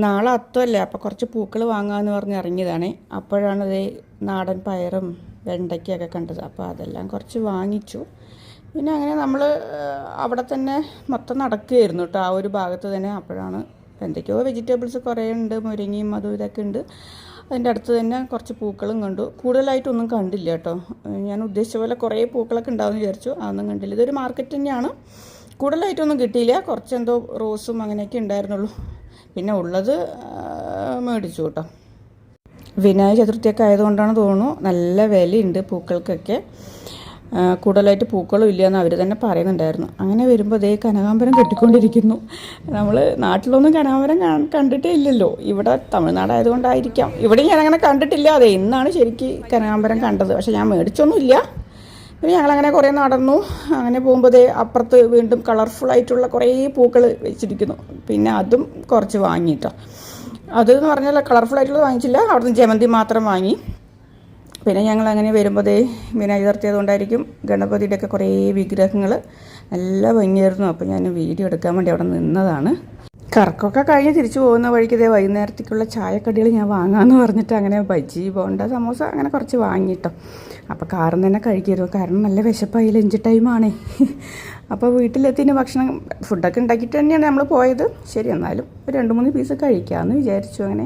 നാളെ അത്തമല്ലേ, അപ്പോൾ കുറച്ച് പൂക്കൾ വാങ്ങാമെന്ന് പറഞ്ഞ് ഇറങ്ങിയതാണ്. അപ്പോഴാണത് നാടൻ പയറും വെണ്ടയ്ക്കൊക്കെ കണ്ടത്. അപ്പോൾ അതെല്ലാം കുറച്ച് വാങ്ങിച്ചു. പിന്നെ അങ്ങനെ നമ്മൾ അവിടെ തന്നെ മൊത്തം നടക്കുകയായിരുന്നു കേട്ടോ, ആ ഒരു ഭാഗത്ത് തന്നെ. അപ്പോഴാണ് എന്തൊക്കെയോ വെജിറ്റബിൾസ് കുറേ ഉണ്ട്, മുരിങ്ങയും അതും ഇതൊക്കെ ഉണ്ട്. അതിൻ്റെ അടുത്ത് തന്നെ കുറച്ച് പൂക്കളും കണ്ടു. കൂടുതലായിട്ടൊന്നും കണ്ടില്ല കേട്ടോ. ഞാൻ ഉദ്ദേശിച്ച പോലെ കുറേ പൂക്കളൊക്കെ ഉണ്ടാവുമെന്ന് വിചാരിച്ചു, അതൊന്നും കണ്ടില്ല. ഇതൊരു മാർക്കറ്റ് തന്നെയാണ്. കൂടുതലായിട്ടൊന്നും കിട്ടിയില്ല, കുറച്ചെന്തോ റോസും അങ്ങനെയൊക്കെ ഉണ്ടായിരുന്നുള്ളൂ. പിന്നെ ഉള്ളത് മേടിച്ചു കേട്ടോ. വിനായക ചതുർത്ഥിയൊക്കെ ആയതുകൊണ്ടാണ് തോന്നുന്നു നല്ല വിലയുണ്ട് പൂക്കൾക്കൊക്കെ. കൂടുതലായിട്ട് പൂക്കളും ഇല്ലയെന്ന് അവർ തന്നെ പറയുന്നുണ്ടായിരുന്നു. അങ്ങനെ വരുമ്പോൾ അതേ കനകാമ്പരം കെട്ടിക്കൊണ്ടിരിക്കുന്നു. നമ്മൾ നാട്ടിലൊന്നും കനകാമ്പരം കണ്ടിട്ടേ ഇല്ലല്ലോ. ഇവിടെ തമിഴ്നാടായതുകൊണ്ടായിരിക്കാം, ഇവിടെ ഞാനങ്ങനെ കണ്ടിട്ടില്ല. അതെ, ഇന്നാണ് ശരിക്കും കനകാമ്പരം കണ്ടത്. പക്ഷേ ഞാൻ മേടിച്ചൊന്നുമില്ല. പിന്നെ ഞങ്ങളങ്ങനെ കുറേ നടന്നു. അങ്ങനെ പോകുമ്പോൾ അപ്പുറത്ത് വീണ്ടും കളർഫുള്ളായിട്ടുള്ള കുറേ പൂക്കൾ വെച്ചിരിക്കുന്നു. പിന്നെ അതും കുറച്ച് വാങ്ങിയിട്ടോ. അതെന്ന് പറഞ്ഞാൽ കളർഫുള്ളായിട്ടുള്ളത് വാങ്ങിച്ചില്ല, അവിടുന്ന് ജമന്തി മാത്രം വാങ്ങി. പിന്നെ ഞങ്ങൾ അങ്ങനെ വരുമ്പോൾ വിനായക ചതുർത്ഥി ആയതുകൊണ്ടായിരിക്കും ഗണപതിയുടെയൊക്കെ കുറേ വിഗ്രഹങ്ങൾ നല്ല ഭംഗിയായിരുന്നു. അപ്പോൾ ഞാൻ വീഡിയോ എടുക്കാൻ വേണ്ടി അവിടെ നിന്നതാണ്. കറക്കമൊക്കെ കഴിഞ്ഞ് തിരിച്ചു പോകുന്ന വഴിക്ക് വൈകുന്നേരത്തേക്കുള്ള ചായക്കടികൾ ഞാൻ വാങ്ങാമെന്ന് പറഞ്ഞിട്ട് അങ്ങനെ ബജി, ബോണ്ട, സമോസ അങ്ങനെ കുറച്ച് വാങ്ങിയിട്ടോ. അപ്പോൾ കാറിൽ തന്നെ കഴിക്കരുത്, കാരണം നല്ല വിശപ്പായി, ലഞ്ച് ടൈമാണേ. അപ്പോൾ വീട്ടിലെത്തിന് ഭക്ഷണം ഫുഡൊക്കെ ഉണ്ടാക്കിയിട്ട് തന്നെയാണ് നമ്മൾ പോയത്. ശരി, എന്നാലും ഒരു 2-3 പീസ് കഴിക്കാമെന്ന് വിചാരിച്ചു. അങ്ങനെ